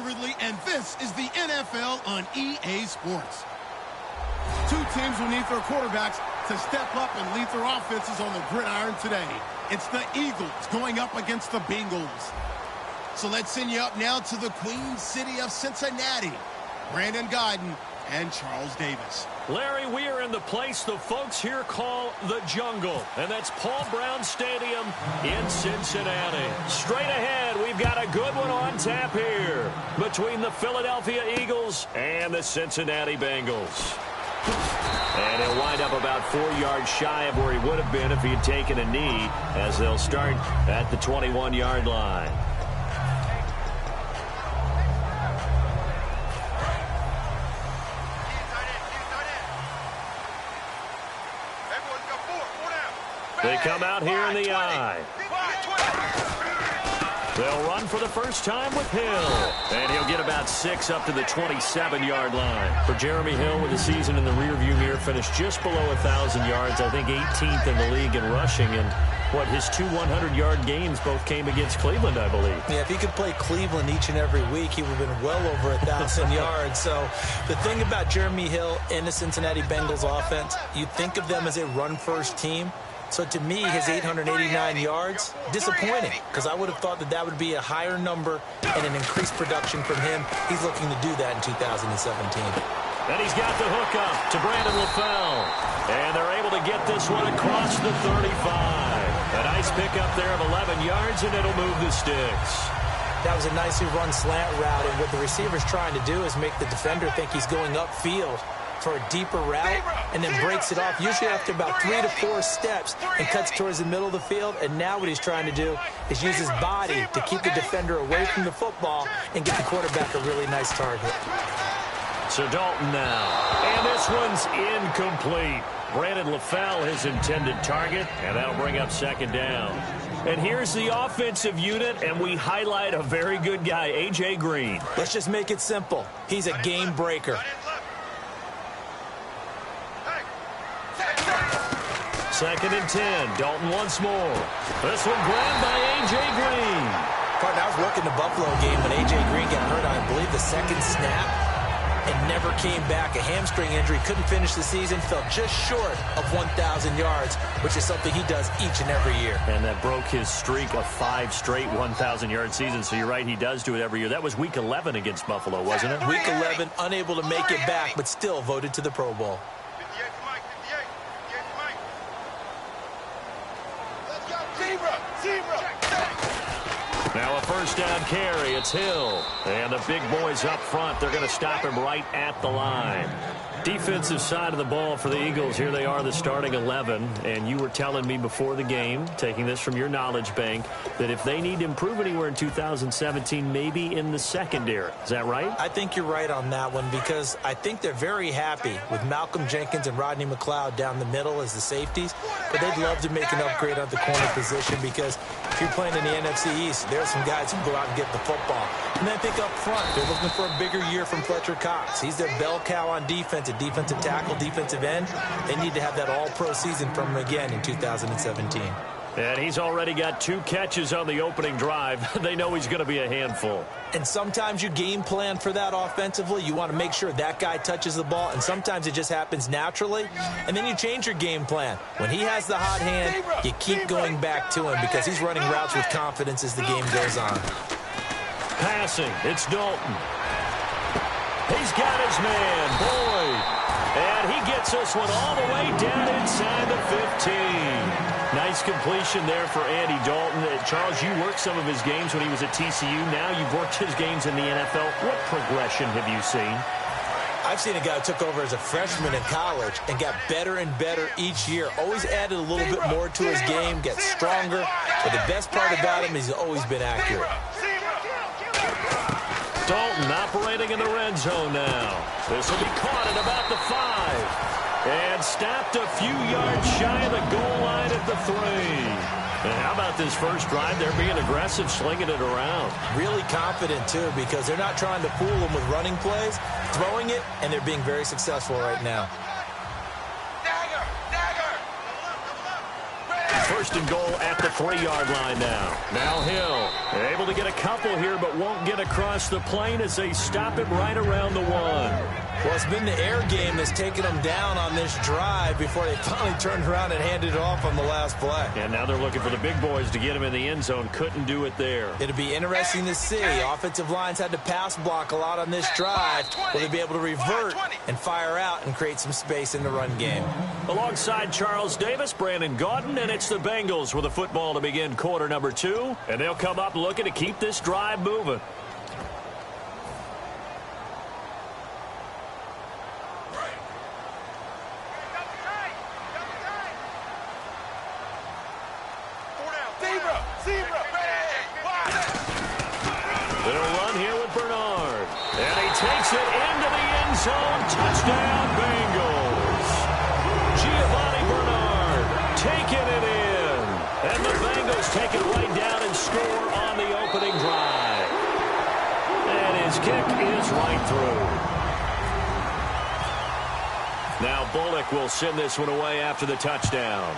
Ridley, and this is the NFL on EA Sports. Two teams will need their quarterbacks to step up and lead their offenses on the gridiron today. It's the Eagles going up against the Bengals. So let's send you up now to the Queen City of Cincinnati. Brandon Guyton and Charles Davis. Larry, we are in the place the folks here call the Jungle, and that's Paul Brown Stadium in Cincinnati. Straight ahead, we've got a good one on tap here between the Philadelphia Eagles and the Cincinnati Bengals. And he'll wind up about 4 yards shy of where he would have been if he had taken a knee, as they'll start at the 21-yard line. They come out here in the eye. They'll run for the first time with Hill. And he'll get about 6 up to the 27-yard line. For Jeremy Hill, with the season in the rearview mirror, finished just below 1,000 yards. I think 18th in the league in rushing. And his 2 100-yard games both came against Cleveland, I believe. Yeah, if he could play Cleveland each and every week, he would have been well over 1,000 yards. So the thing about Jeremy Hill and the Cincinnati Bengals offense, you think of them as a run-first team. So to me, his 889 yards, disappointing, because I would have thought that that would be a higher number and an increased production from him. He's looking to do that in 2017. And he's got the hook up to Brandon LaFell. And they're able to get this one across the 35. A nice pickup there of 11 yards, and it'll move the sticks. That was a nicely run slant route, and what the receiver's trying to do is make the defender think he's going upfield for a deeper route, and then breaks it off, usually after about 3 to 4 steps, and cuts towards the middle of the field. And now what he's trying to do is use his body to keep the defender away from the football and get the quarterback a really nice target. So Dalton now, and this one's incomplete. Brandon LaFell, his intended target, and that'll bring up second down. And here's the offensive unit, and we highlight a very good guy, A.J. Green. Let's just make it simple. He's a game breaker. Second and 10. Dalton once more. This one grabbed by A.J. Green. Partner, I was working the Buffalo game when A.J. Green got hurt on, I believe, the second snap and never came back. A hamstring injury, couldn't finish the season, fell just short of 1,000 yards, which is something he does each and every year. And that broke his streak of 5 straight 1,000-yard seasons. So you're right, he does do it every year. That was Week 11 against Buffalo, wasn't it? Week 11, unable to make it back, but still voted to the Pro Bowl. Now a first down carry. It's Hill. And the big boys up front, they're going to stop him right at the line. Defensive side of the ball for the Eagles. Here they are, the starting 11. And you were telling me before the game, taking this from your knowledge bank, that if they need to improve anywhere in 2017, maybe in the secondary. Is that right? I think you're right on that one, because I think they're very happy with Malcolm Jenkins and Rodney McLeod down the middle as the safeties. But they'd love to make an upgrade at the corner position, because if you're playing in the NFC East, there's some guys who can go out and get the football. And then I think up front, they're looking for a bigger year from Fletcher Cox. He's their bell cow on defense, a defensive tackle, defensive end. They need to have that all-pro season from him again in 2017. And he's already got 2 catches on the opening drive. They know he's going to be a handful. And sometimes you game plan for that offensively. You want to make sure that guy touches the ball, and sometimes it just happens naturally. And then you change your game plan. When he has the hot hand, you keep going back to him because he's running routes with confidence as the game goes on. Passing, it's Dalton. He's got his man, Boyd. And he gets this one all the way down inside the 15. Nice completion there for Andy Dalton. Charles, you worked some of his games when he was at TCU. Now you've worked his games in the NFL. What progression have you seen? I've seen a guy who took over as a freshman in college and got better and better each year. Always added a little bit more to his game, gets stronger. But the best part about him is he's always been accurate. Dalton operating in the red zone now. This will be caught at about the 5. And stopped a few yards shy of the goal line at the 3. And how about this first drive? They're being aggressive, slinging it around. Really confident, too, because they're not trying to fool them with running plays, throwing it, and they're being very successful right now. First and goal at the 3-yard line now. Now Hill able to get a couple here, but won't get across the plane as they stop him right around the 1. Well, it's been the air game that's taken them down on this drive before they finally turned around and handed it off on the last play. And now they're looking for the big boys to get him in the end zone. Couldn't do it there. It'll be interesting to see. Offensive lines had to pass block a lot on this drive. Will they be able to revert and fire out and create some space in the run game? Alongside Charles Davis, Brandon Gaudin, and it's the Bengals with a football to begin quarter number 2. And they'll come up looking to keep this drive moving. They'll run here with Bernard. And he takes it into the end zone. Touchdown, Bengals. Giovanni Bernard taking it in. And the Bengals take it right down and score on the opening drive. And his kick is right through. Now Bullock will send this one away after the touchdown.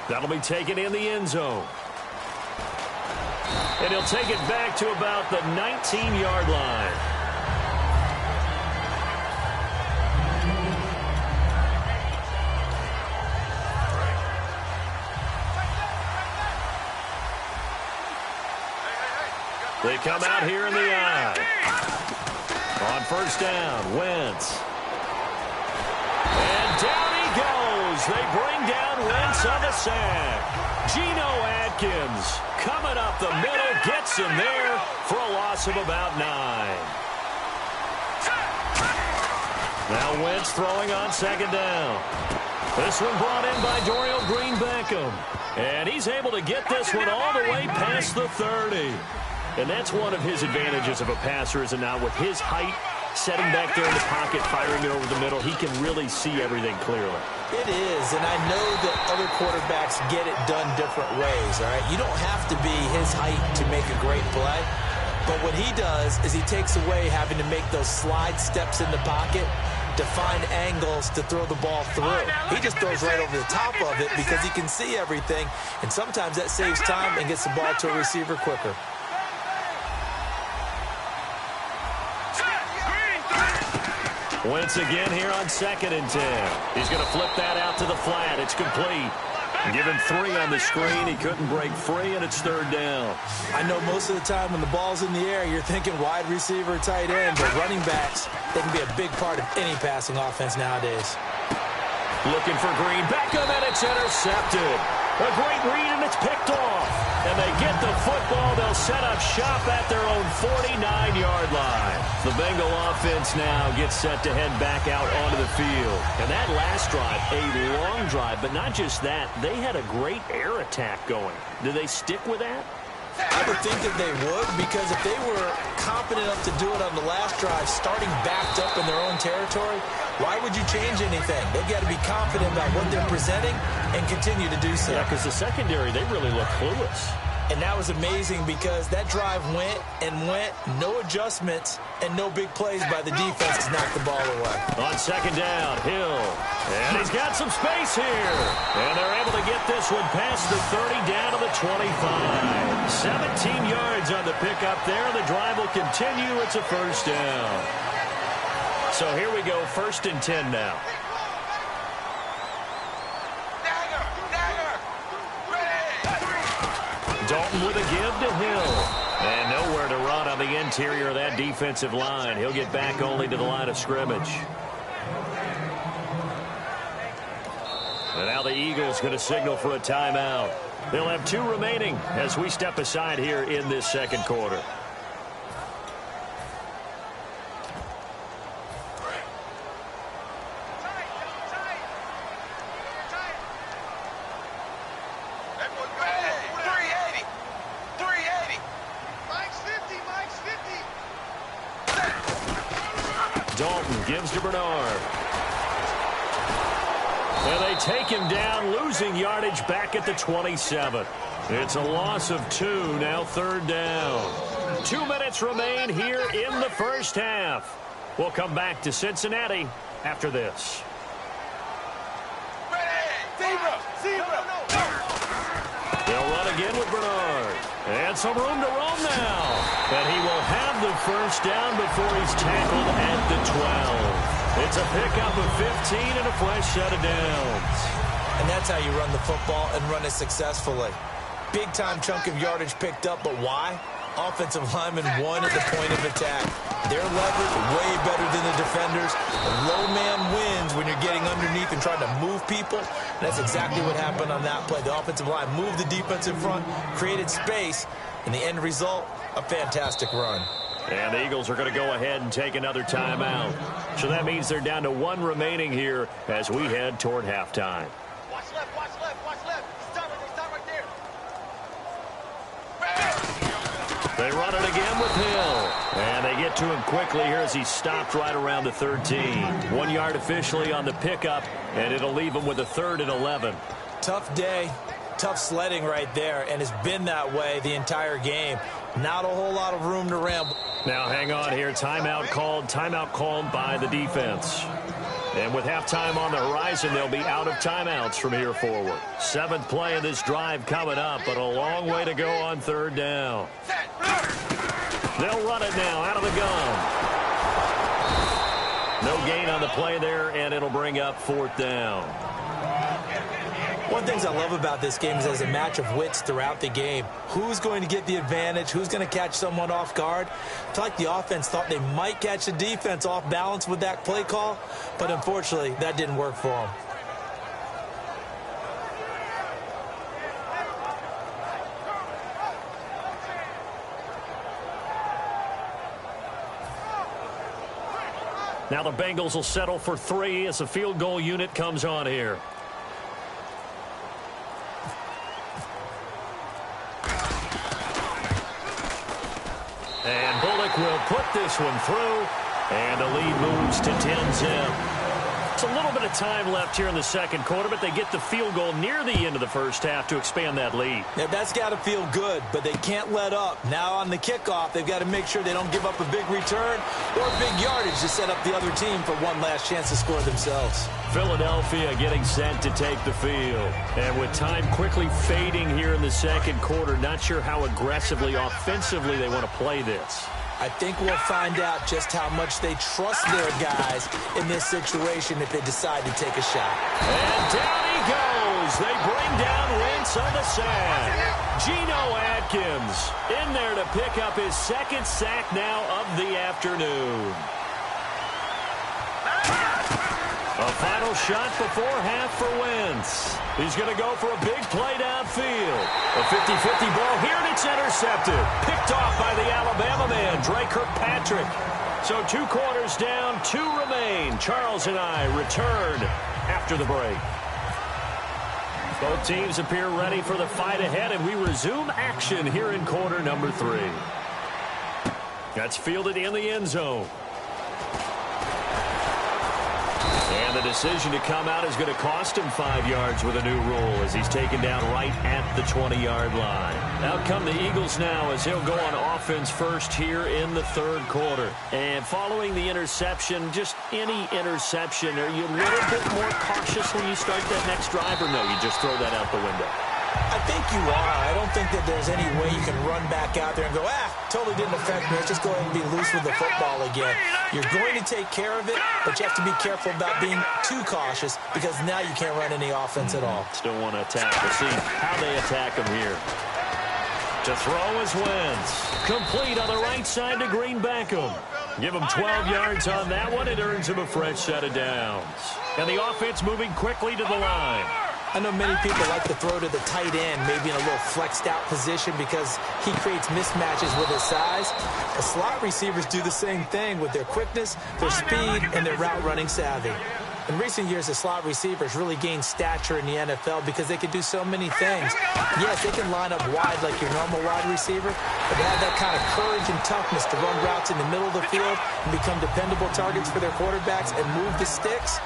That'll be taken in the end zone. And he'll take it back to about the 19-yard line. They come out here in the eye. On first down, Wentz. And down he goes. They bring down Wentz on the sack. Geno Atkins coming up the middle, gets him there for a loss of about 9. Now Wentz throwing on second down. This one brought in by Dorial Green-Beckham. And he's able to get this one all the way past the 30. And that's one of his advantages of a passer, is it not? With his height, setting back there in the pocket, firing it over the middle, he can really see everything clearly. It is, and I know that other quarterbacks get it done different ways, all right? You don't have to be his height to make a great play, but what he does is he takes away having to make those slide steps in the pocket to find angles to throw the ball through. He just throws right over the top of it because he can see everything, and sometimes that saves time and gets the ball to a receiver quicker. Wentz again here on 2nd and 10. He's going to flip that out to the flat. It's complete. Give him 3 on the screen. He couldn't break free, and it's 3rd down. I know most of the time when the ball's in the air, you're thinking wide receiver, tight end, but running backs, they can be a big part of any passing offense nowadays. Looking for Green. Beckham, and it's intercepted. A great read, and it's picked off. And they get the football. They'll set up shop at their own 49-yard line. The Bengal offense now gets set to head back out onto the field. And that last drive, a long drive, but not just that. They had a great air attack going. Do they stick with that? I would think that they would, because if they were confident enough to do it on the last drive, starting backed up in their own territory, why would you change anything? They've got to be confident about what they're presenting and continue to do so. Yeah, because the secondary, they really look clueless. And that was amazing because that drive went and went, no adjustments, and no big plays by the defense to knock the ball away. On 2nd down, Hill. And he's got some space here. And they're able to get this one past the 30 down to the 25. 17 yards on the pickup there. The drive will continue. It's a first down. So here we go, 1st and 10 now. Dalton with a give to Hill. And nowhere to run on the interior of that defensive line. He'll get back only to the line of scrimmage. And now the Eagles going to signal for a timeout. They'll have 2 remaining as we step aside here in this 2nd quarter. Dalton gives to Bernard. And they take him down, losing yardage back at the 27. It's a loss of 2, now 3rd down. 2 minutes remain here in the first half. We'll come back to Cincinnati after this. again with Bernard. And some room to roam now. And he will have the first down before he's tackled at the 12. It's a pickup of 15 and a fresh set of downs. And that's how you run the football and run it successfully. Big-time chunk of yardage picked up, but why? Offensive linemen won at the point of attack. Their leverage way better than the defenders. The low man wins when you're getting underneath and trying to move people. And that's exactly what happened on that play. The offensive line moved the defense in front, created space, and the end result, a fantastic run. And the Eagles are going to go ahead and take another timeout. So that means they're down to one remaining here as we head toward halftime. Watch left, watch left, watch left. Stop right there. They run it again with Hill. And they get to him quickly here as he stopped right around the 13. 1 yard officially on the pickup, and it'll leave him with a 3rd and 11. Tough day, tough sledding right there, and it's been that way the entire game. Not a whole lot of room to ramble. Now hang on here. Timeout called by the defense. And with halftime on the horizon, they'll be out of timeouts from here forward. 7th play of this drive coming up, but a long way to go on 3rd down. They'll run it now out of the gun. No gain on the play there, and it'll bring up 4th down. One of the things I love about this game is there's a match of wits throughout the game. Who's going to get the advantage? Who's going to catch someone off guard? I feel like the offense thought they might catch the defense off balance with that play call, but unfortunately, that didn't work for them. Now the Bengals will settle for 3 as the field goal unit comes on here. And Bullock will put this one through, and the lead moves to 10-zip. It's a little bit of time left here in the 2nd quarter, but they get the field goal near the end of the 1st half to expand that lead. Yeah, that's got to feel good, but they can't let up. Now on the kickoff, they've got to make sure they don't give up a big return or big yardage to set up the other team for one last chance to score themselves. Philadelphia getting set to take the field. And with time quickly fading here in the 2nd quarter, not sure how aggressively, offensively they want to play this. I think we'll find out just how much they trust their guys in this situation if they decide to take a shot. And down he goes. They bring down Wentz on the sack. Geno Atkins in there to pick up his 2nd sack now of the afternoon. A final shot before half for Wentz. He's going to go for a big play downfield. A 50-50 ball here, and it's intercepted. Picked off by the Alabama man, Dre Kirkpatrick. So 2 quarters down, 2 remain. Charles and I return after the break. Both teams appear ready for the fight ahead, and we resume action here in quarter number 3. That's fielded in the end zone. And the decision to come out is going to cost him 5 yards with a new rule as he's taken down right at the 20-yard line. Out come the Eagles now as he'll go on offense first here in the 3rd quarter. And following the interception, just any interception, are you a little bit more cautious when you start that next drive, or no, you just throw that out the window? I think you are. I don't think that there's any way you can run back out there and go, totally didn't affect me. Let's just go ahead and be loose with the football again. You're going to take care of it, but you have to be careful about being too cautious because now you can't run any offense at all. Still want to attack. We'll see how they attack him here. To throw is Wentz. Complete on the right side to Green Beckham. Give him 12 yards on that one. It earns him a fresh set of downs. And the offense moving quickly to the line. I know many people like to throw to the tight end, maybe in a little flexed out position because he creates mismatches with his size. The slot receivers do the same thing with their quickness, their speed, and their route running savvy. In recent years, the slot receivers really gained stature in the NFL because they can do so many things. Yes, they can line up wide like your normal wide receiver, but they have that kind of courage and toughness to run routes in the middle of the field and become dependable targets for their quarterbacks and move the sticks.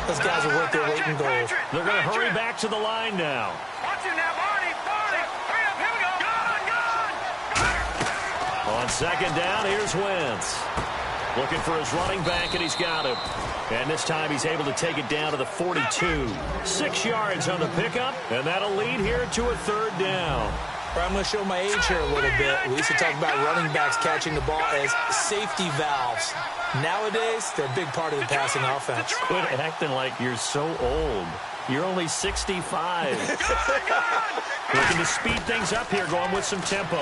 Those guys are worth their weight in gold. They're going to hurry back to the line now. Watch it now, Barney. Hurry up, here we go. Gone. On 2nd down, here's Wentz. Looking for his running back, and he's got him. And this time he's able to take it down to the 42. 6 yards on the pickup, and that'll lead here to a 3rd down. Or I'm going to show my age here a little bit. We used to talk about running backs catching the ball as safety valves. Nowadays, they're a big part of the passing offense. Quit acting like you're so old. You're only 65. Looking to speed things up here, going with some tempo.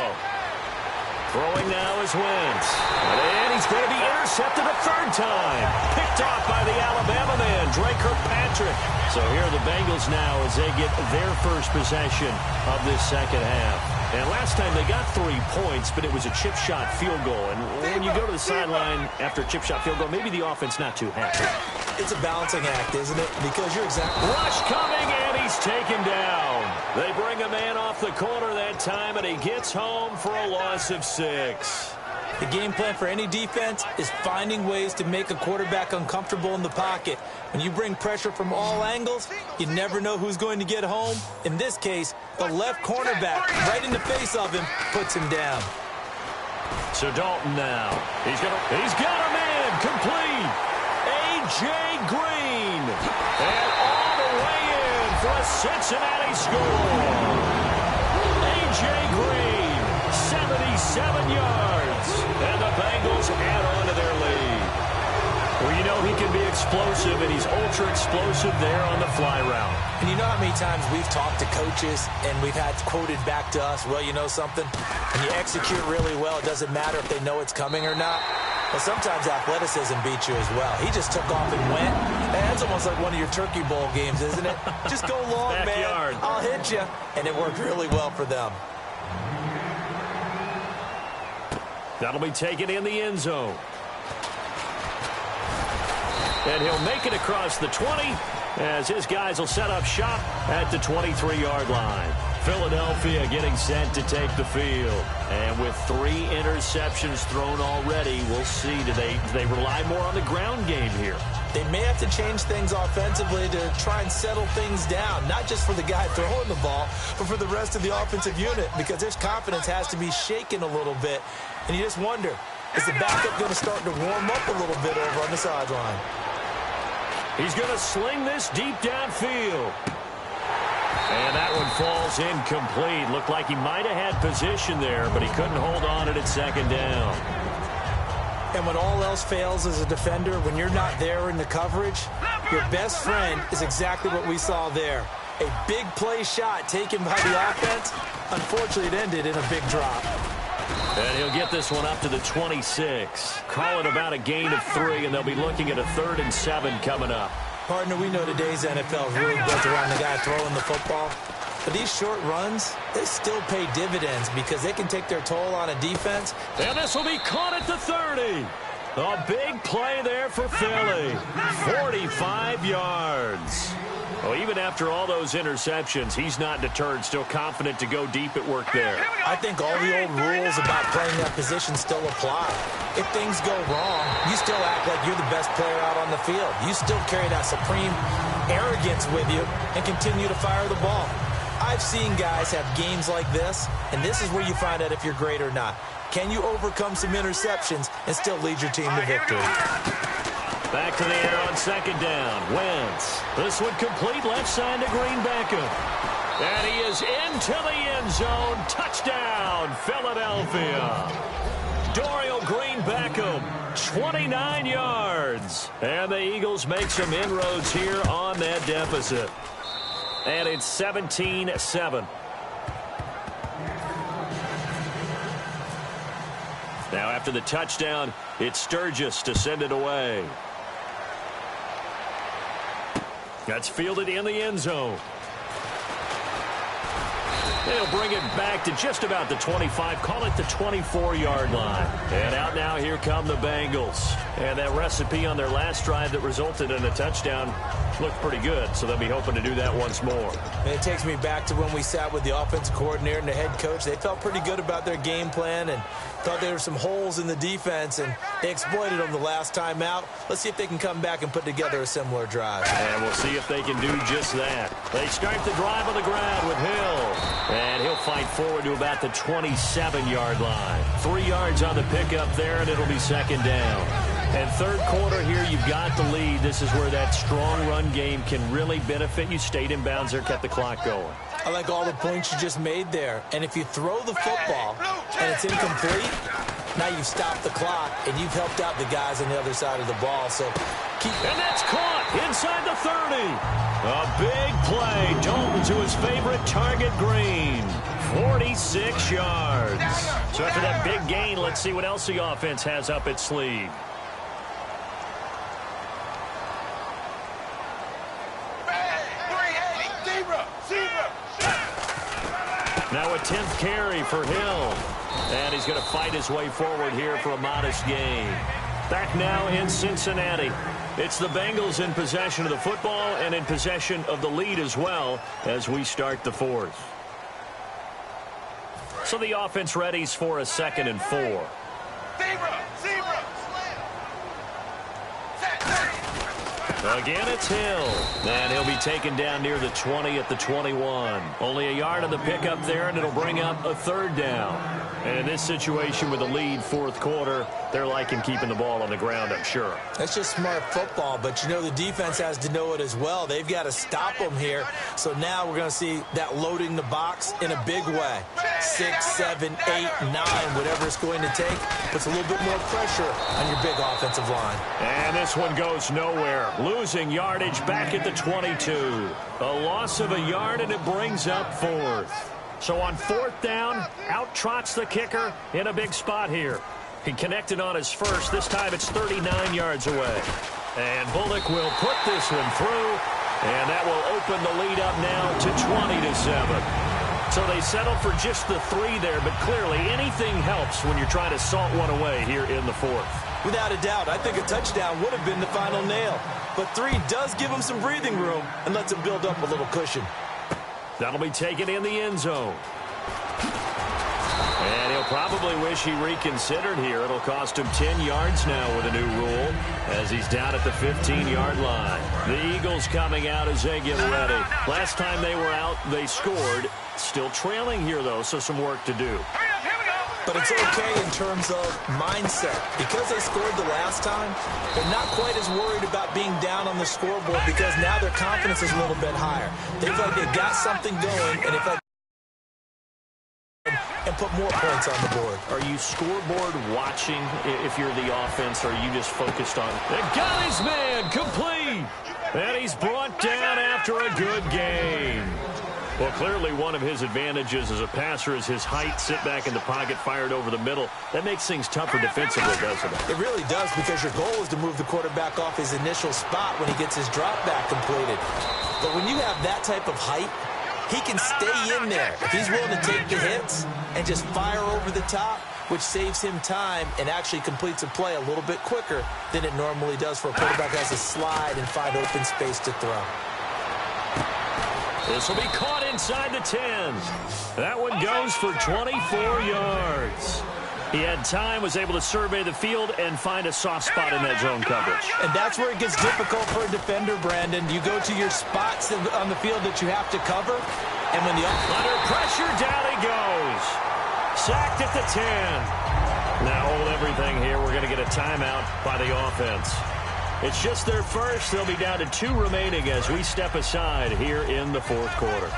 Throwing now is Wentz. And he's going to be intercepted a third time. Picked off by the Alabama man, Drake Kirkpatrick. So here are the Bengals now as they get their first possession of this second half. And last time they got 3 points, but it was a chip shot field goal. And when you go to the sideline after a chip shot field goal, maybe the offense not too happy. It's a balancing act, isn't it? Because you're exactly... Rush coming, and he's taken down. They bring a man off the corner that time, and he gets home for a loss of 6. The game plan for any defense is finding ways to make a quarterback uncomfortable in the pocket. When you bring pressure from all angles, you never know who's going to get home. In this case, the left cornerback, right in the face of him, puts him down. So Dalton now. He's got a man complete. A.J. Green. And all the way in for a Cincinnati score. A.J. Green, 77 yards. And the Bengals add on to their lead. Well, you know he can be explosive, and he's ultra-explosive there on the fly route. And you know how many times we've talked to coaches and we've had quoted back to us, well, you know something? When you execute really well, it doesn't matter if they know it's coming or not. Well, sometimes athleticism beats you as well. He just took off and went. And that's almost like one of your Turkey Bowl games, isn't it? Just go long, Backyard. man. I'll hit you. And it worked really well for them. That'll be taken in the end zone. And he'll make it across the 20 as his guys will set up shop at the 23-yard line. Philadelphia getting set to take the field. And with 3 interceptions thrown already, we'll see. Do they rely more on the ground game here? They may have to change things offensively to try and settle things down, not just for the guy throwing the ball, but for the rest of the offensive unit, because his confidence has to be shaken a little bit. And you just wonder, is the backup going to start to warm up a little bit over on the sideline? He's going to sling this deep downfield. And that one falls incomplete. Looked like he might have had position there, but he couldn't hold on at second down. And when all else fails as a defender, when you're not there in the coverage, your best friend is exactly what we saw there. A big play shot taken by the offense. Unfortunately, it ended in a big drop. And he'll get this one up to the 26. Call it about a gain of 3, and they'll be looking at a 3rd and 7 coming up. Partner, we know today's NFL is really built around the guy throwing the football. But these short runs, they still pay dividends because they can take their toll on a defense. And this will be caught at the 30. A big play there for Philly. 45 yards. Well, even after all those interceptions, he's not deterred, still confident to go deep at work there. I think all the old rules about playing that position still apply. If things go wrong, you still act like you're the best player out on the field. You still carry that supreme arrogance with you and continue to fire the ball. I've seen guys have games like this, and this is where you find out if you're great or not. Can you overcome some interceptions and still lead your team to victory? Back to the air on second down. Wentz. This one complete left side to Green Beckham. And he is into the end zone. Touchdown, Philadelphia. Dorial Green Beckham, 29 yards. And the Eagles make some inroads here on that deficit. And it's 17-7. Now after the touchdown, it's Sturgis to send it away. That's fielded in the end zone. They'll bring it back to just about the 25, call it the 24-yard line. And out now, here come the Bengals. And that recipe on their last drive that resulted in a touchdown looked pretty good, so they'll be hoping to do that once more. And it takes me back to when we sat with the offensive coordinator and the head coach. They felt pretty good about their game plan and thought there were some holes in the defense, and they exploited them the last time out. Let's see if they can come back and put together a similar drive. And we'll see if they can do just that. They start the drive on the ground with Hill. And he'll fight forward to about the 27-yard line. 3 yards on the pickup there, and it'll be second down. And third quarter here, you've got the lead. This is where that strong run game can really benefit you. Stayed in bounds there, kept the clock going. I like all the points you just made there. And if you throw the football and it's incomplete, now you've stopped the clock and you've helped out the guys on the other side of the ball. So and that's caught inside the 30. A big play. Dalton to his favorite target, Green. 46 yards. So after that big gain, let's see what else the offense has up its sleeve. Now a 10th carry for Hill. And he's going to fight his way forward here for a modest gain. Back now in Cincinnati. It's the Bengals in possession of the football and in possession of the lead as well as we start the fourth. So the offense readies for a 2nd and 4. Again, it's Hill. And he'll be taken down near the 20 at the 21. Only a yard of the pickup there, and it'll bring up a 3rd down. And in this situation with the lead 4th quarter, they're liking keeping the ball on the ground, I'm sure. That's just smart football, but you know the defense has to know it as well. They've got to stop them here. So now we're going to see that loading the box in a big way. 6, 7, 8, 9, whatever it's going to take, puts a little bit more pressure on your big offensive line. And this one goes nowhere. Losing yardage back at the 22. A loss of a yard, and it brings up 4th. So on 4th down, out trots the kicker in a big spot here. He connected on his first. This time it's 39 yards away. And Bullock will put this one through, and that will open the lead up now to 20-7. So they settle for just the 3 there, but clearly anything helps when you're trying to salt one away here in the 4th. Without a doubt, I think a touchdown would have been the final nail. But 3 does give him some breathing room and lets him build up a little cushion. That'll be taken in the end zone. And he'll probably wish he reconsidered here. It'll cost him 10 yards now with a new rule as he's down at the 15-yard line. The Eagles coming out as they get ready. Last time they were out, they scored. Still trailing here, though, so some work to do. But it's okay in terms of mindset. Because they scored the last time, they're not quite as worried about being down on the scoreboard because now their confidence is a little bit higher. They feel like they've got something going, and they feel like and put more points on the board. Are you scoreboard watching if you're the offense, or are you just focused on they got his man complete? And he's brought down after a good game. Well, clearly one of his advantages as a passer is his height. Sit back in the pocket, fired over the middle. That makes things tougher defensively, doesn't it? It really does, because your goal is to move the quarterback off his initial spot when he gets his drop back completed. But when you have that type of height, he can stay in there. If he's willing to take the hits and just fire over the top, which saves him time and actually completes a play a little bit quicker than it normally does for a quarterback who has to slide and find open space to throw. This will be caught inside the 10. That one goes for 24 yards. He had time, was able to survey the field and find a soft spot in that zone coverage. And that's where it gets difficult for a defender, Brandon. You go to your spots on the field that you have to cover, and when the under pressure, down he goes. Sacked at the 10. Now hold everything here. We're going to get a timeout by the offense. It's just their first. They'll be down to 2 remaining as we step aside here in the 4th quarter.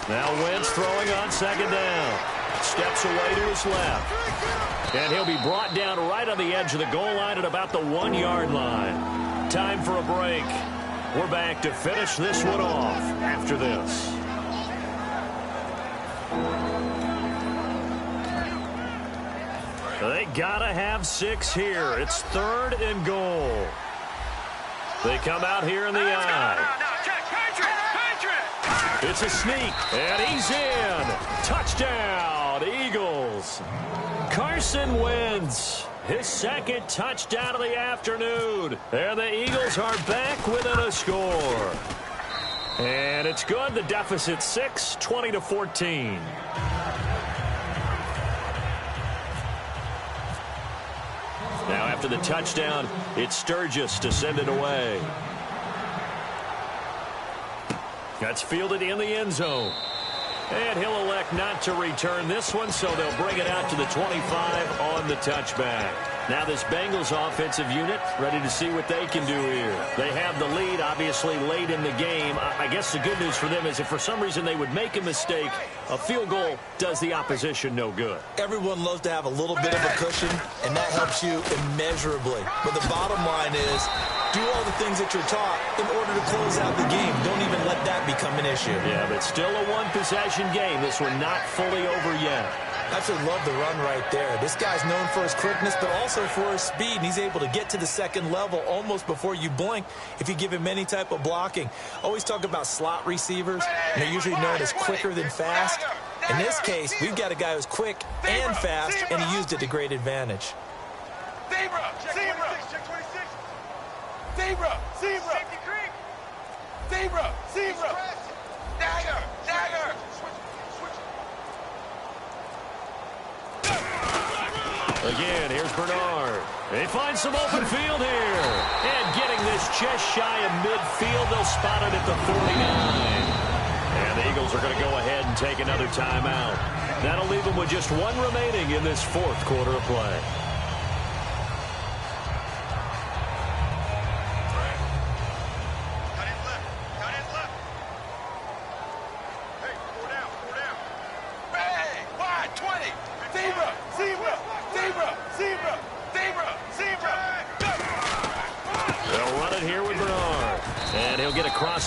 Now Wentz throwing on 2nd down. Steps away to his left. And he'll be brought down right on the edge of the goal line at about the 1-yard line. Time for a break. We're back to finish this one off after this. They gotta have 6 here. It's 3rd and goal. They come out here in the eye. It's a sneak, and he's in. Touchdown, Eagles. Carson Wentz, his 2nd touchdown of the afternoon. And the Eagles are back within a score. And it's good. The deficit 6, 20-14. Now after the touchdown, it's Sturgis to send it away. That's fielded in the end zone. And he'll elect not to return this one, so they'll bring it out to the 25 on the touchback. Now this Bengals offensive unit ready to see what they can do here. They have the lead, obviously, late in the game. I guess the good news for them is if for some reason they would make a mistake, a field goal does the opposition no good. Everyone loves to have a little bit of a cushion, and that helps you immeasurably. But the bottom line is, do all the things that you're taught in order to close out the game. Don't even let that become an issue. Yeah, but still a one-possession game. This one not fully over yet. I actually love the run right there. This guy's known for his quickness, but also for his speed. And he's able to get to the second level almost before you blink if you give him any type of blocking. Always talk about slot receivers, and they're usually known as quicker than fast. In this case, we've got a guy who's quick and fast, and he used it to great advantage. Zebra! Zebra! Check 26! Zebra! Zebra! Safety creek! Zebra! Zebra! Dagger! Dagger! Again, here's Bernard. They find some open field here. And getting this just shy of midfield, they'll spot it at the 49. And the Eagles are going to go ahead and take another timeout. That'll leave them with just one remaining in this fourth quarter of play.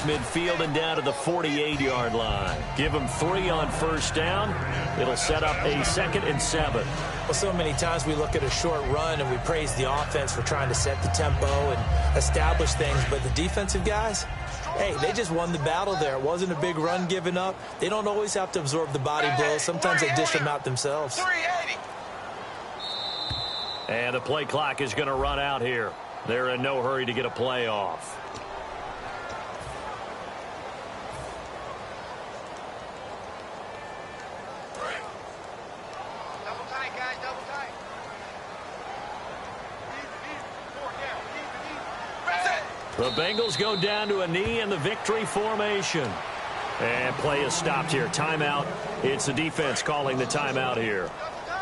Midfield and down to the 48-yard line. Give them 3 on first down. It'll set up a 2nd and 7. Well, so many times we look at a short run and we praise the offense for trying to set the tempo and establish things, but the defensive guys, hey, they just won the battle there. It wasn't a big run given up. They don't always have to absorb the body blows. Sometimes they dish them out themselves. And the play clock is going to run out here. They're in no hurry to get a play off. The Bengals go down to a knee in the victory formation. And play is stopped here. Timeout. It's the defense calling the timeout here.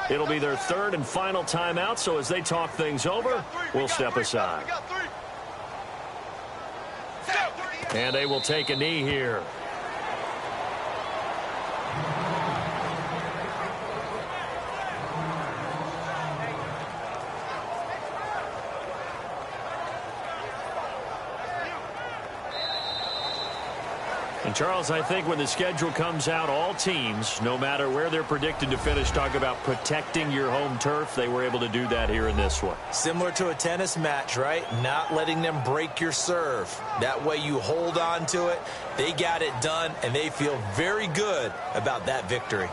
It'll be their 3rd and final timeout, so as they talk things over, we'll step aside. And they will take a knee here. And Charles, I think when the schedule comes out, all teams, no matter where they're predicted to finish, talk about protecting your home turf. They were able to do that here in this one. Similar to a tennis match, right? Not letting them break your serve. That way you hold on to it. They got it done, and they feel very good about that victory.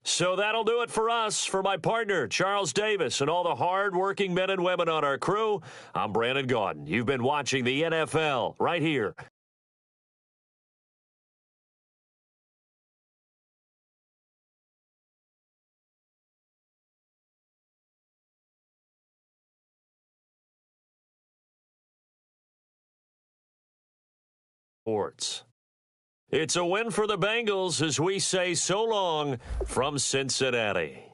So that'll do it for us. For my partner, Charles Davis, and all the hard-working men and women on our crew, I'm Brandon Gaudin. You've been watching the NFL right here Sports. It's a win for the Bengals as we say so long from Cincinnati.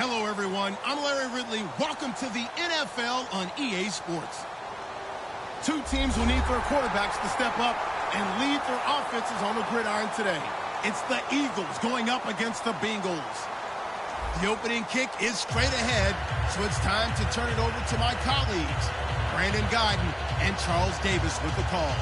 Hello, everyone. I'm Larry Ridley. Welcome to the NFL on EA Sports. Two teams will need their quarterbacks to step up and lead their offenses on the gridiron today. It's the Eagles going up against the Bengals. The opening kick is straight ahead, so it's time to turn it over to my colleagues, Brandon Guyton and Charles Davis with the call.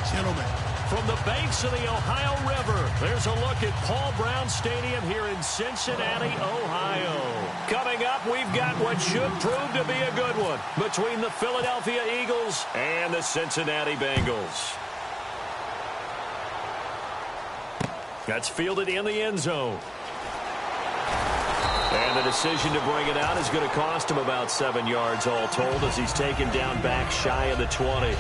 Gentlemen. From the banks of the Ohio River, there's a look at Paul Brown Stadium here in Cincinnati, Ohio. Coming up, we've got what should prove to be a good one between the Philadelphia Eagles and the Cincinnati Bengals. That's fielded in the end zone. And the decision to bring it out is going to cost him about 7 yards all told as he's taken down back shy of the 20.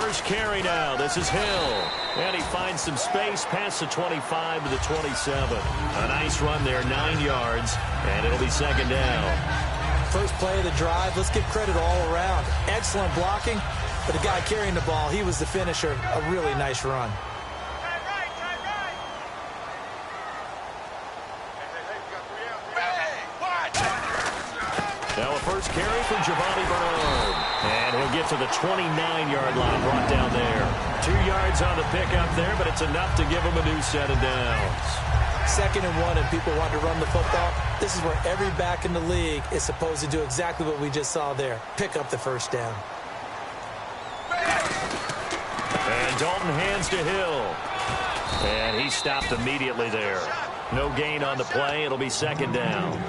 First carry now. This is Hill. And he finds some space past the 25 to the 27. A nice run there, 9 yards, and it'll be second down. First play of the drive, let's give credit all around. Excellent blocking, but the guy carrying the ball, he was the finisher. A really nice run. Now a first carry from Giovanni Bernard. And he'll get to the 29-yard line, brought down there. 2 yards on the pickup there, but it's enough to give him a new set of downs. 2nd and 1, and people want to run the football. This is where every back in the league is supposed to do exactly what we just saw there. Pick up the first down. And Dalton hands to Hill. And he stopped immediately there. No gain on the play. It'll be second down.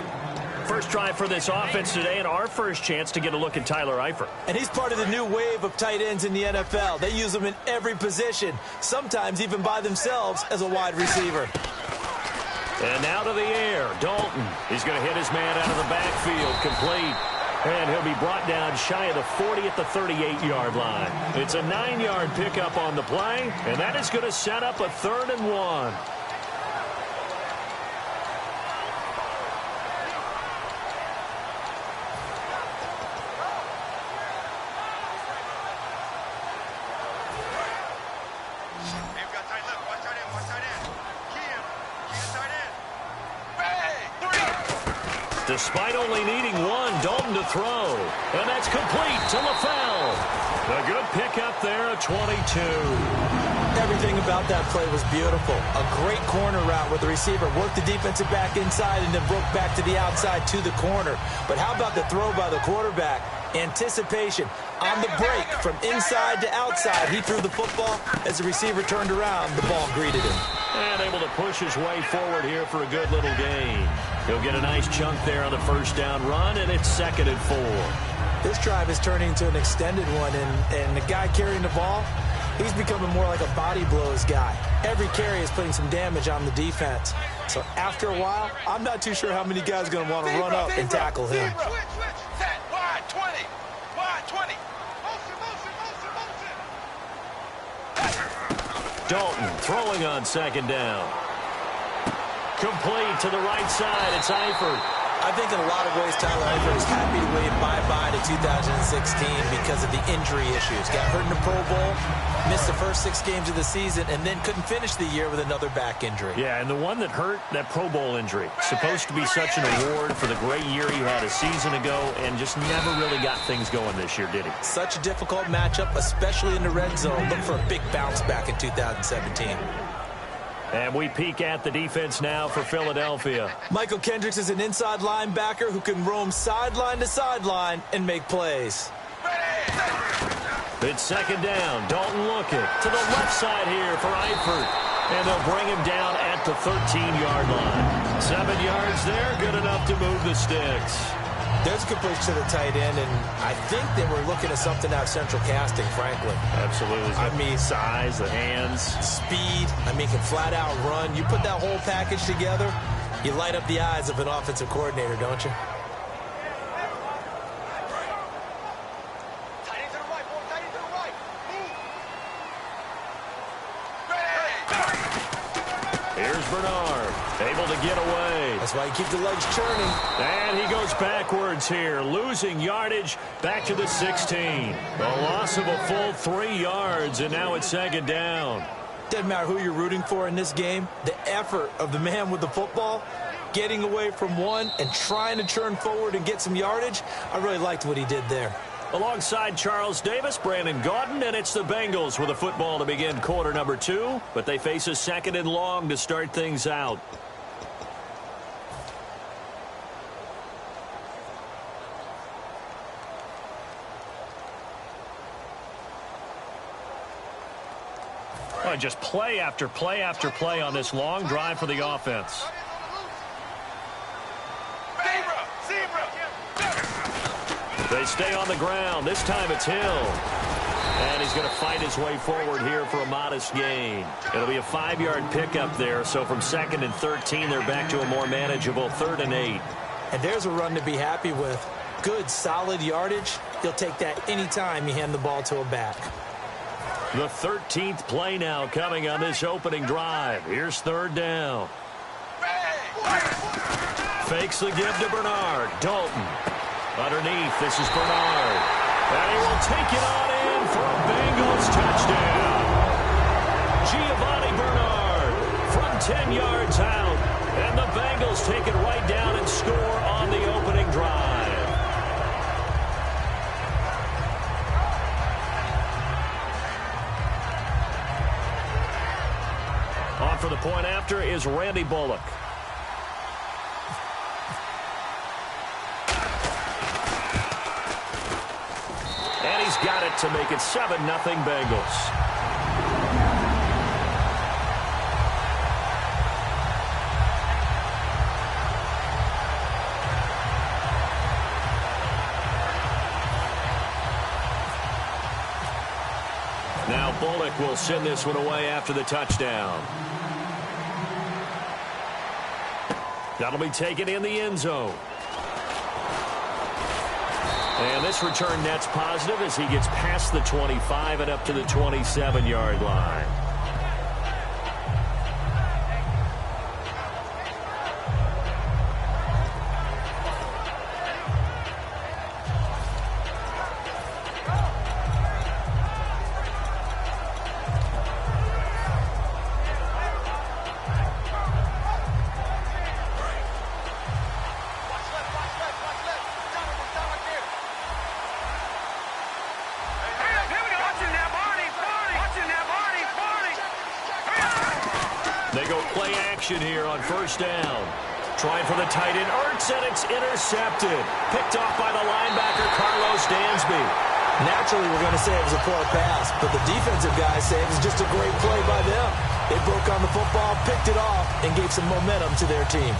First drive for this offense today, and our first chance to get a look at Tyler Eifert. And he's part of the new wave of tight ends in the NFL. They use them in every position, sometimes even by themselves as a wide receiver. And now to the air, Dalton. He's going to hit his man out of the backfield, complete. And he'll be brought down shy of the 40 at the 38-yard line. It's a 9-yard pickup on the play, and that is going to set up a 3rd and 1. Despite only needing one, Dalton to throw. And that's complete to LaFell. A good pickup there at 22. Everything about that play was beautiful. A great corner route where the receiver worked the defensive back inside and then broke back to the outside to the corner. But how about the throw by the quarterback? Anticipation on the break from inside to outside. He threw the football. As the receiver turned around, the ball greeted him. And able to push his way forward here for a good little gain. He'll get a nice chunk there on the first down run, and it's 2nd and 4. This drive is turning into an extended one, and the guy carrying the ball, he's becoming more like a body blows guy. Every carry is putting some damage on the defense. So after a while, I'm not too sure how many guys are going to want to run up and tackle him. Wide 20. Wide 20. Dalton throwing on 2nd down. Complete to the right side. It's Eifert. I think in a lot of ways, Tyler Eifert is happy to wave bye-bye to 2016 because of the injury issues. Got hurt in the Pro Bowl, missed the first 6 games of the season, and then couldn't finish the year with another back injury. Yeah, and the one that hurt, that Pro Bowl injury. Supposed to be such an award for the great year he had a season ago and just never really got things going this year, did he? Such a difficult matchup, especially in the red zone. Look for a big bounce back in 2017. And we peek at the defense now for Philadelphia. Michael Kendricks is an inside linebacker who can roam sideline to sideline and make plays. It's 2nd down. Dalton looking to the left side here for Eifert. And they'll bring him down at the 13-yard line. 7 yards there, good enough to move the sticks. There's a good push to the tight end, and I think they were looking at something out of central casting, frankly. Absolutely. I mean, size, the hands. Speed. I mean, can flat out run. You put that whole package together, you light up the eyes of an offensive coordinator, don't you? Tight end to the right, boy. Tight end to the right. Move. Bernard, able to get away. That's why you keep the legs churning. And he goes backwards here, losing yardage back to the 16. A loss of a full 3 yards, and now it's second down. Doesn't matter who you're rooting for in this game. The effort of the man with the football, getting away from one and trying to churn forward and get some yardage, I really liked what he did there. Alongside Charles Davis, Brandon Gaudin, and it's the Bengals with a football to begin quarter number 2, but they face a second and long to start things out. Oh, just play after play after play on this long drive for the offense. They stay on the ground. This time it's Hill. And he's going to fight his way forward here for a modest gain. It'll be a 5-yard pickup there. So from 2nd and 13, they're back to a more manageable 3rd and 8. And there's a run to be happy with. Good, solid yardage. You'll take that anytime you hand the ball to a back. The 13th play now coming on this opening drive. Here's 3rd down. Fakes the give to Bernard. Dalton. Underneath, this is Bernard. And he will take it on in for a Bengals touchdown. Giovanni Bernard from 10 yards out. And the Bengals take it right down and score on the opening drive. On for the point after is Randy Bullock. And he's got it to make it 7-0 Bengals. Now Bullock will send this one away after the touchdown. That'll be taken in the end zone. And this return net's positive as he gets past the 25 and up to the 27-yard line. They go play action here on 1st down. Trying for the tight end, Ertz, and it's intercepted. Picked off by the linebacker, Carlos Dansby. Naturally, we're going to say it was a poor pass, but the defensive guys say it was just a great play by them. They broke on the football, picked it off, and gave some momentum to their team.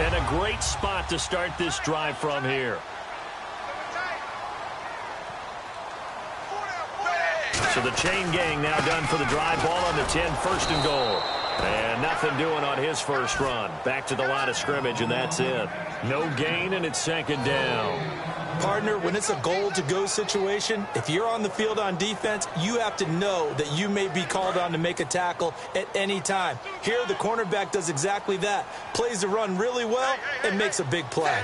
And a great spot to start this drive from here. So the chain gang now done for the drive. Ball on the 10, 1st and goal. And nothing doing on his first run. Back to the line of scrimmage, and that's it. No gain, and it's 2nd down. Partner, when it's a goal-to-go situation, if you're on the field on defense, you have to know that you may be called on to make a tackle at any time. Here, the cornerback does exactly that. Plays the run really well and makes a big play.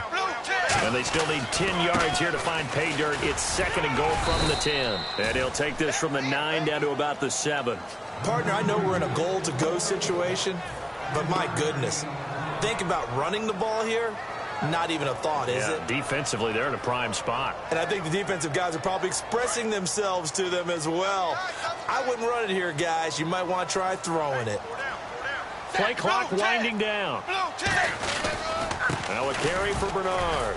And they still need 10 yards here to find pay dirt. It's 2nd and goal from the 10. And he'll take this from the 9 down to about the 7. Partner, I know we're in a goal-to-go situation, but my goodness, think about running the ball here. Not even a thought, is it? Defensively, they're in a prime spot. And I think the defensive guys are probably expressing themselves to them as well. I wouldn't run it here, guys. You might want to try throwing it. Play clock winding down. Now a carry for Bernard.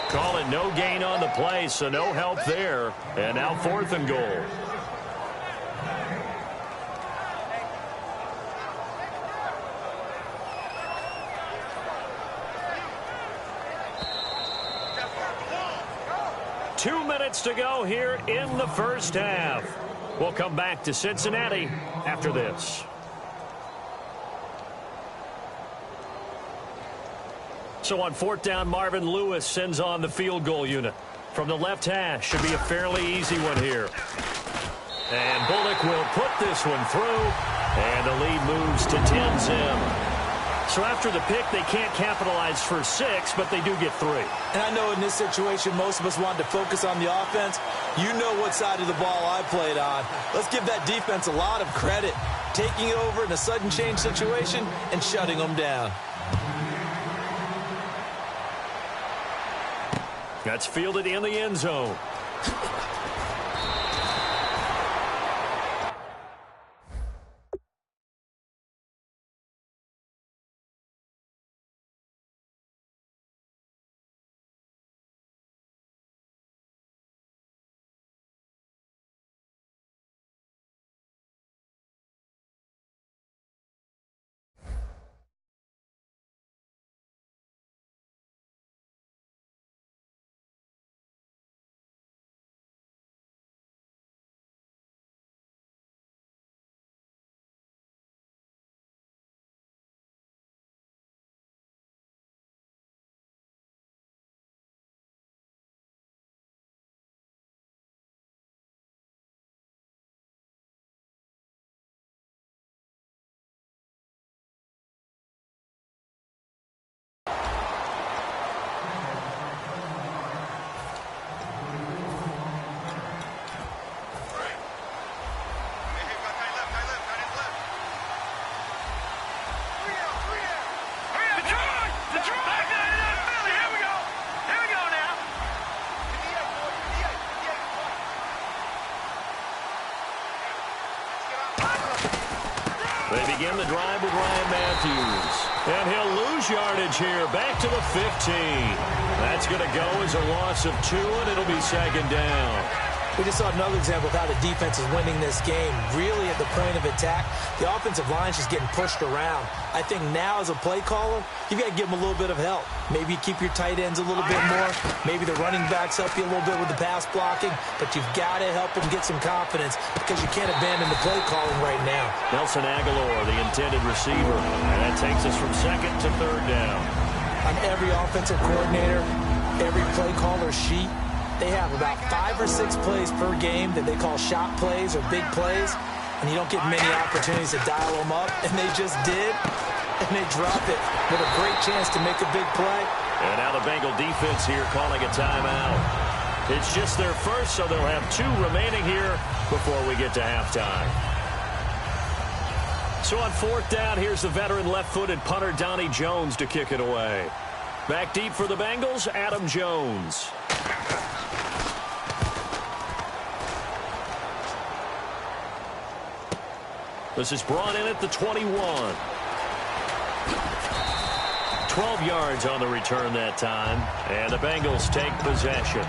Call it no gain on the play, so no help there. And now 4th and goal. Two minutes to go here in the first half. We'll come back to Cincinnati after this. So on 4th down, Marvin Lewis sends on the field goal unit. From the left hash, should be a fairly easy one here. And Bullock will put this one through, and the lead moves to 10-zip. So after the pick, they can't capitalize for 6, but they do get 3. And I know in this situation, most of us wanted to focus on the offense. You know what side of the ball I played on. Let's give that defense a lot of credit, taking it over in a sudden change situation and shutting them down. That's fielded in the end zone. They begin the drive with Ryan Matthews. And he'll lose yardage here. Back to the 15. That's going to go as a loss of 2, and it'll be 2nd down. We just saw another example of how the defense is winning this game. Really at the point of attack, the offensive line is just getting pushed around. I think now as a play caller, you've got to give them a little bit of help. Maybe you keep your tight ends a little bit more. Maybe the running backs help you a little bit with the pass blocking. But you've got to help them get some confidence because you can't abandon the play calling right now. Nelson Aguilar, the intended receiver. And that takes us from 2nd to 3rd down. On every offensive coordinator, every play caller sheet, they have about 5 or 6 plays per game that they call shot plays or big plays, and you don't get many opportunities to dial them up, and they just did, and they drop it with a great chance to make a big play. And now the Bengal defense here calling a timeout. It's just their first, so they'll have 2 remaining here before we get to halftime. So on 4th down, here's the veteran left-footed punter Donnie Jones to kick it away. Back deep for the Bengals, Adam Jones. This is brought in at the 21. 12 yards on the return that time. And the Bengals take possession.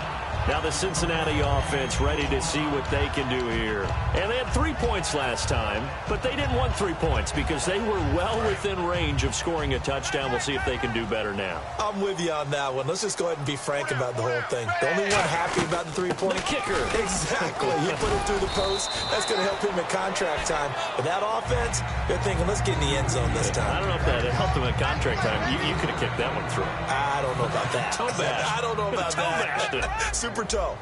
Now the Cincinnati offense ready to see what they can do here. And they had 3 points last time, but they didn't want 3 points because they were well within range of scoring a touchdown. We'll see if they can do better now. I'm with you on that one. Let's just go ahead and be frank about the whole thing. The only one happy about the 3-point. The kicker. Exactly. You put it through the post. That's going to help him at contract time. But that offense, they're thinking, let's get in the end zone this time. I don't know if that helped him at contract time. You could have kicked that one through. I don't know about that. Toe bash. I don't know about that. Super toe.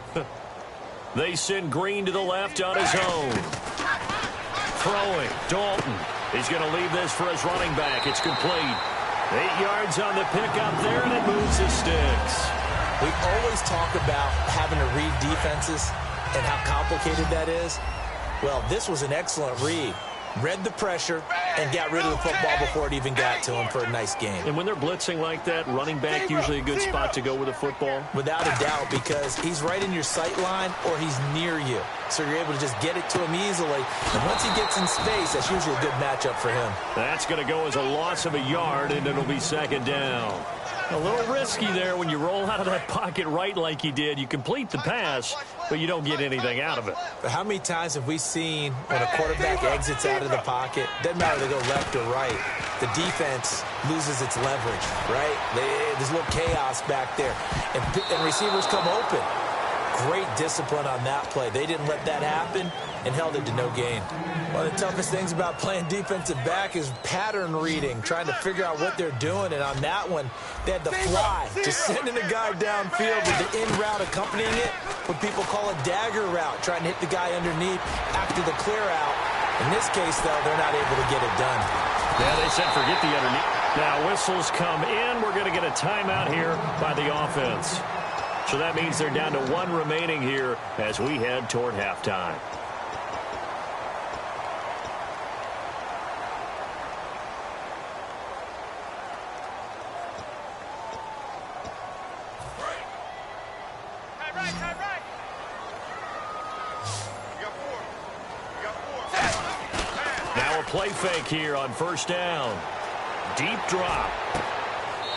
They send Green to the left on his own. Throwing. Dalton. He's going to leave this for his running back. It's complete. 8 yards on the pickup there, and it moves the sticks. We always talk about having to read defenses and how complicated that is. Well, this was an excellent read. Read the pressure and got rid of the football before it even got to him for a nice game. And when they're blitzing like that, running back usually a good spot to go with the football? Without a doubt, because he's right in your sight line or he's near you. So you're able to just get it to him easily. And once he gets in space, that's usually a good matchup for him. That's going to go as a loss of a yard, and it'll be 2nd down. A little risky there when you roll out of that pocket right like he did. You complete the pass, but you don't get anything out of it. But how many times have we seen when a quarterback exits out of the pocket, doesn't matter if they go left or right, the defense loses its leverage, right? There's a little chaos back there, and receivers come open. great discipline on that play. They didn't let that happen and held it to no gain. One of the toughest things about playing defensive back is pattern reading, trying to figure out what they're doing. And on that one, they had the fly, just sending a guy downfield with the in route accompanying it, what people call a dagger route, trying to hit the guy underneath after the clear out. In this case, though, they're not able to get it done. Yeah, they said forget the underneath. Now whistles come in. We're going to get a timeout here by the offense. So that means they're down to 1 remaining here as we head toward halftime. Now a play fake here on first down. Deep drop.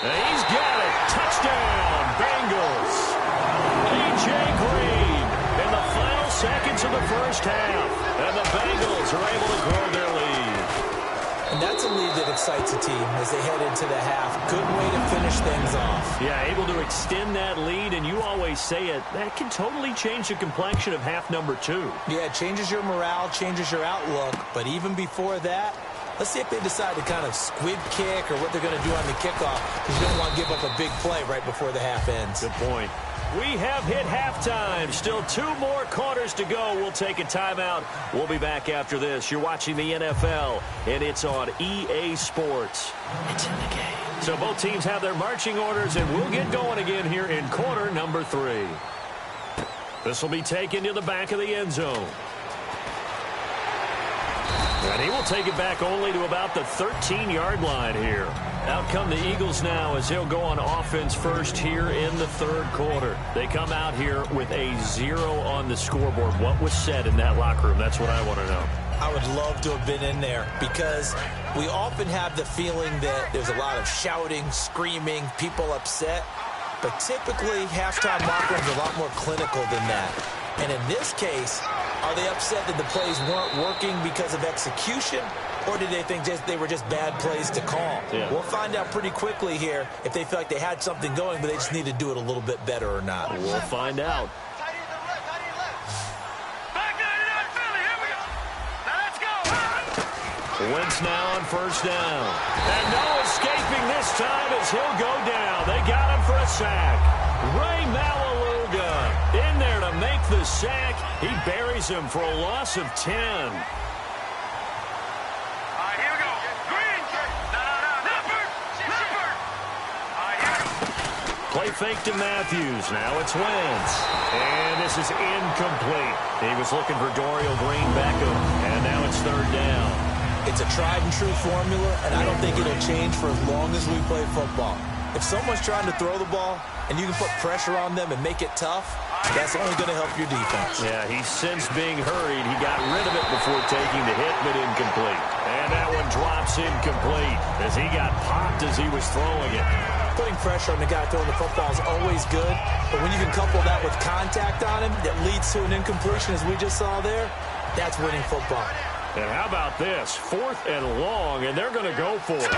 And he's got it. Touchdown, Bengals. A.J. Green in the final seconds of the first half. And the Bengals are able to grow their lead. And that's a lead that excites a team as they head into the half. Good way to finish things off. Yeah, able to extend that lead, and you always say it, that can totally change the complexion of half number 2. Yeah, it changes your morale, changes your outlook. But even before that, let's see if they decide to kind of squib kick or what they're going to do on the kickoff, because you don't want to give up a big play right before the half ends. Good point. We have hit halftime. Still 2 more quarters to go. We'll take a timeout. We'll be back after this. You're watching the NFL, and it's on EA Sports. It's in the game. So both teams have their marching orders, and we'll get going again here in quarter number 3. This will be taken to the back of the end zone. And he will take it back only to about the 13-yard line here. Out come the Eagles now as he'll go on offense first here in the 3rd quarter. They come out here with a 0 on the scoreboard. What was said in that locker room? That's what I want to know. I would love to have been in there because we often have the feeling that there's a lot of shouting, screaming, people upset. But typically, halftime locker rooms are a lot more clinical than that. And in this case, are they upset that the plays weren't working because of execution, or did they think they were just bad plays to call? Yeah. We'll find out pretty quickly here if they feel like they had something going, but they just need to do it a little bit better or not. We'll find out. Wentz now on first down. And no escaping this time as he'll go down. They got him for a sack. Ray Maualuga in there to make the sack. He buries him for a loss of 10. Play fake to Matthews. Now it's Wentz. And this is incomplete. He was looking for Dorial Green-Beckham. And now it's 3rd down. It's a tried-and-true formula, and I don't think it'll change for as long as we play football. If someone's trying to throw the ball and you can put pressure on them and make it tough, that's only going to help your defense. Yeah, he sensed being hurried. He got rid of it before taking the hit, but incomplete. And that one drops incomplete as he got popped as he was throwing it. Putting pressure on the guy throwing the football is always good, but when you can couple that with contact on him that leads to an incompletion, as we just saw there, that's winning football. And how about this? 4th and long, and they're going to go for it.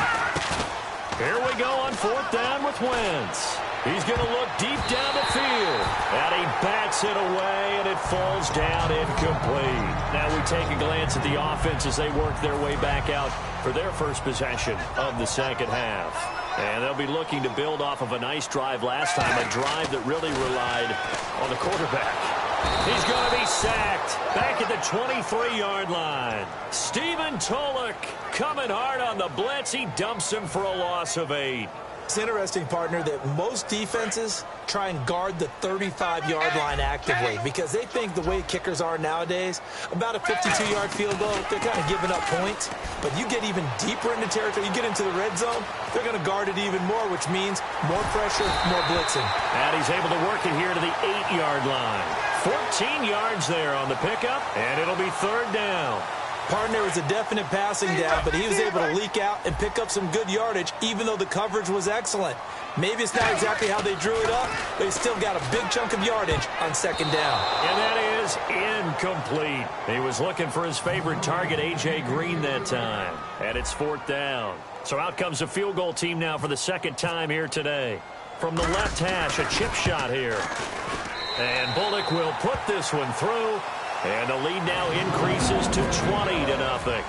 Here we go on 4th down with Wentz. He's going to look deep down the field. And he bats it away, and it falls down incomplete. Now we take a glance at the offense as they work their way back out for their first possession of the second half. And they'll be looking to build off of a nice drive last time, a drive that really relied on the quarterback. He's going to be sacked back at the 23-yard line. Stephen Tulloch coming hard on the blitz. He dumps him for a loss of 8. It's interesting, partner, that most defenses try and guard the 35-yard line actively because they think the way kickers are nowadays, about a 52-yard field goal, they're kind of giving up points. But you get even deeper into territory, you get into the red zone, they're going to guard it even more, which means more pressure, more blitzing. And he's able to work it here to the 8-yard line. 14 yards there on the pickup, and it'll be 3rd down. Partner was a definite passing down, but he was able to leak out and pick up some good yardage, even though the coverage was excellent. Maybe it's not exactly how they drew it up, but he still got a big chunk of yardage on 2nd down. And that is incomplete. He was looking for his favorite target, A.J. Green, that time. And it's 4th down. So out comes the field goal team now for the 2nd time here today. From the left hash, a chip shot here. And Bullock will put this one through. And the lead now increases to 20-0.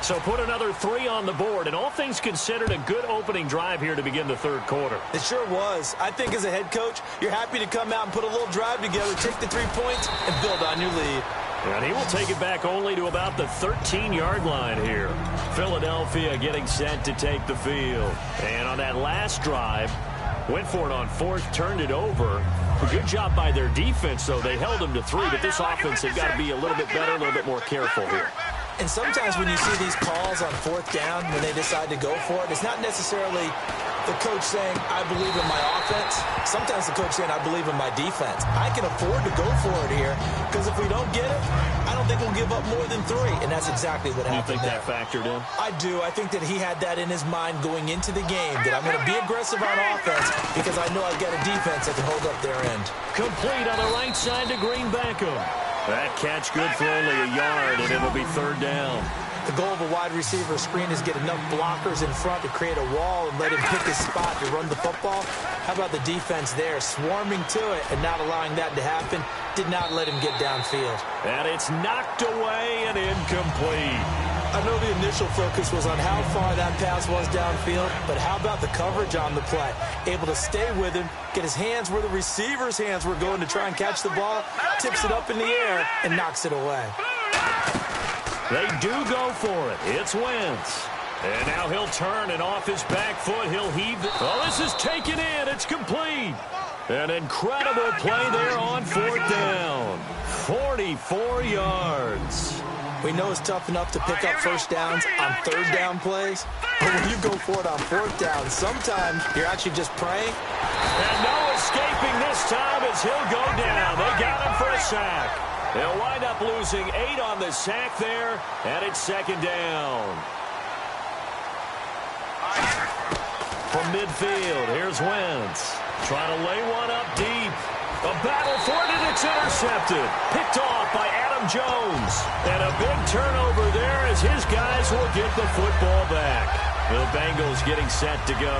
So put another 3 on the board, and all things considered, a good opening drive here to begin the third quarter. It sure was. I think as a head coach, you're happy to come out and put a little drive together, take the 3 points, and build on your lead. And he will take it back only to about the 13-yard line here. Philadelphia getting set to take the field. And on that last drive, went for it on 4th, turned it over. A good job by their defense, though. They held them to 3, but this offense has got to be a little bit better, a little bit more careful here. And sometimes when you see these calls on 4th down, when they decide to go for it, it's not necessarily the coach saying, I believe in my offense. Sometimes the coach saying, I believe in my defense. I can afford to go for it here, because if we don't get it, I don't think we'll give up more than 3. And that's exactly what happened. You think that factored in? I do. I think that he had that in his mind going into the game, that I'm going to be aggressive on offense because I know I've got a defense that can hold up their end. Complete on the right side to Green Beckham. That catch good for only a yard, and it'll be 3rd down. The goal of a wide receiver screen is get enough blockers in front to create a wall and let him pick his spot to run the football. How about the defense there, swarming to it and not allowing that to happen? Did not let him get downfield. And it's knocked away and incomplete. I know the initial focus was on how far that pass was downfield, but how about the coverage on the play? Able to stay with him, get his hands where the receiver's hands were going to try and catch the ball, tips it up in the air, and knocks it away. They do go for it. It's Wentz. And now he'll turn, and off his back foot, he'll heave. Oh, this is taken in. It's complete. An incredible play there on 4th down. 44 yards. We know it's tough enough to pick up first downs on 3rd down plays, but when you go for it on 4th down, sometimes you're actually just praying. And no escaping this time as he'll go down. They got him for a sack. They'll wind up losing 8 on the sack there, and it's 2nd down. From midfield, here's Wentz. Trying to lay one up deep. A battle for it, and it's intercepted. Picked off by Adam Jones. And a big turnover there as his guys will get the football back. The Bengals getting set to go.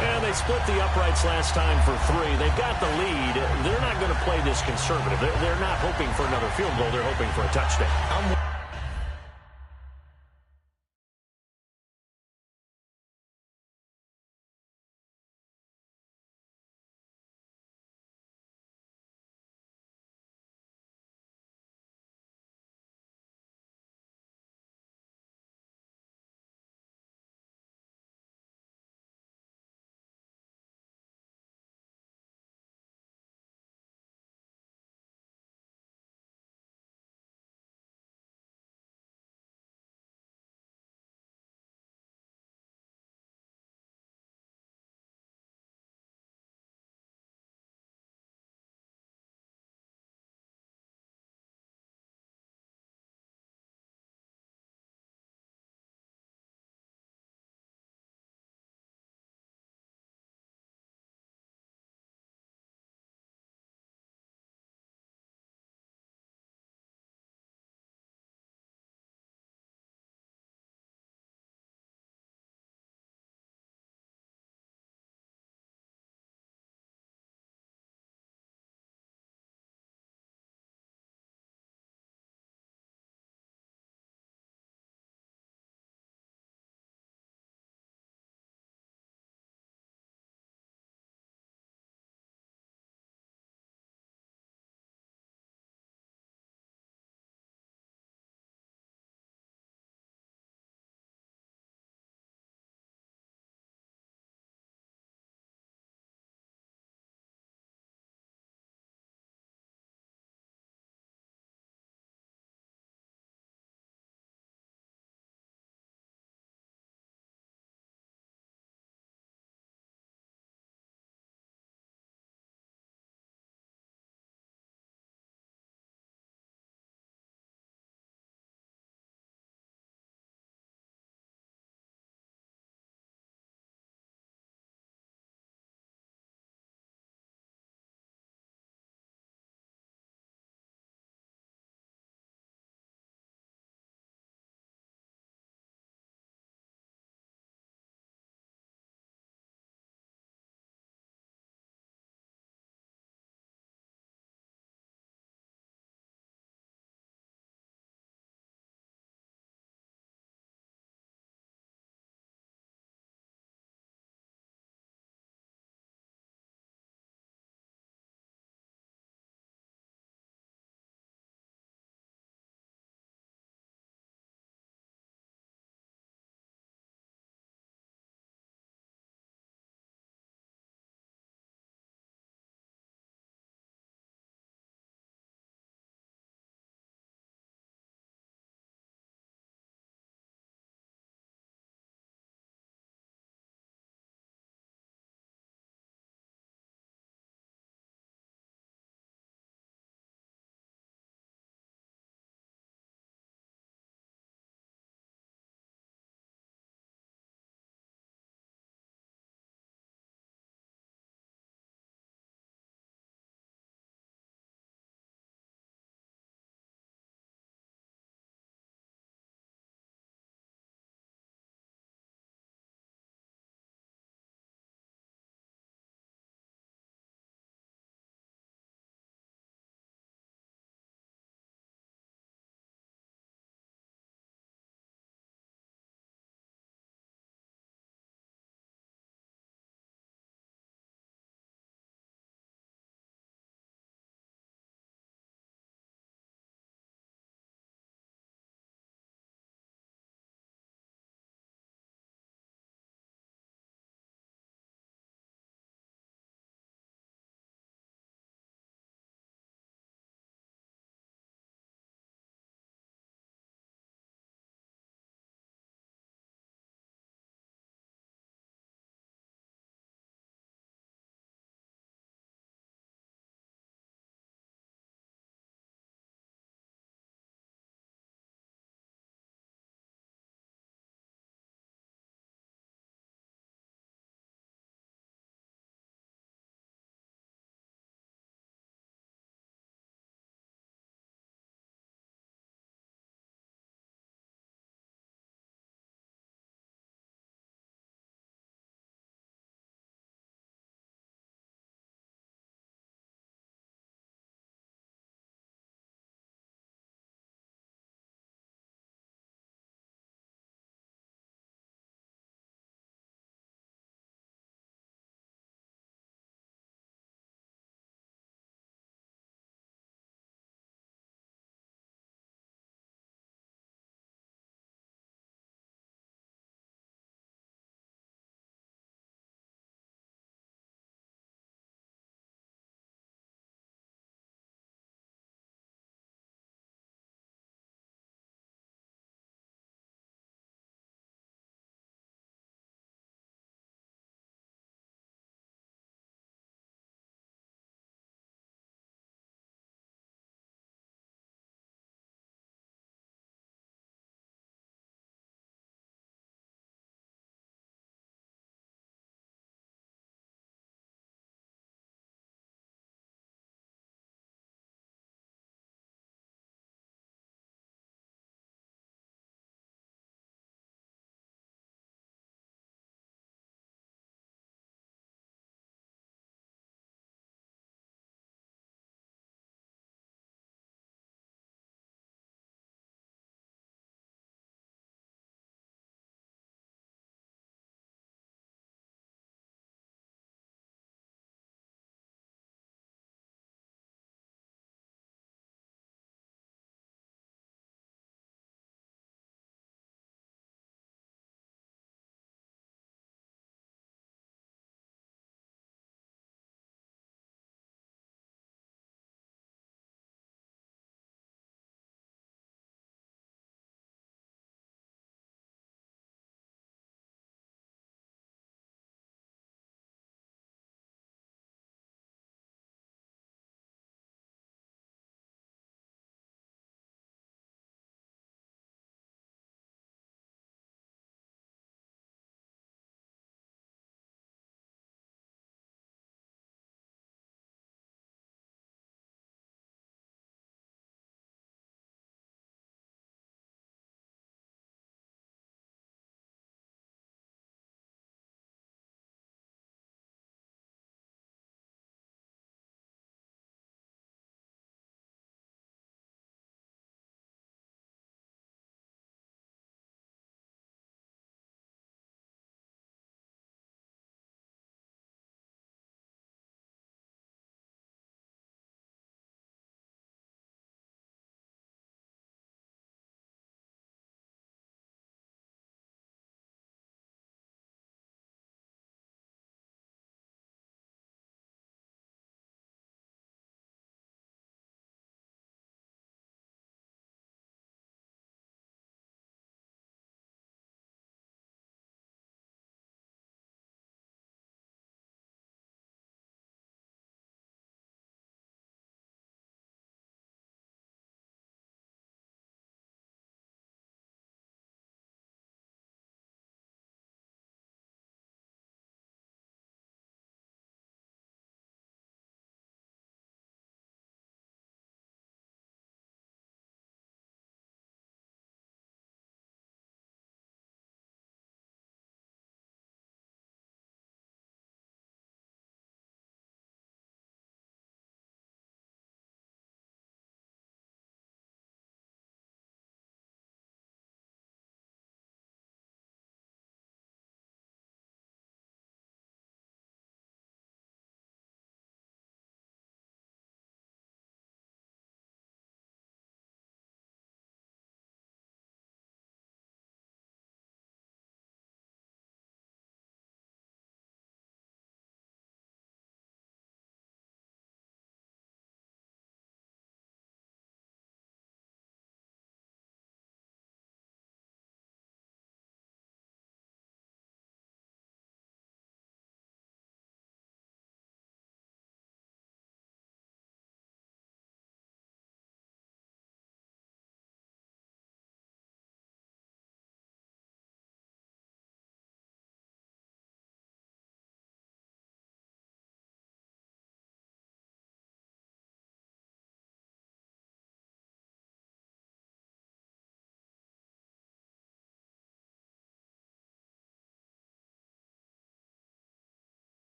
And they split the uprights last time for 3. They've got the lead. They're not going to play this conservative. They're not hoping for another field goal. They're hoping for a touchdown.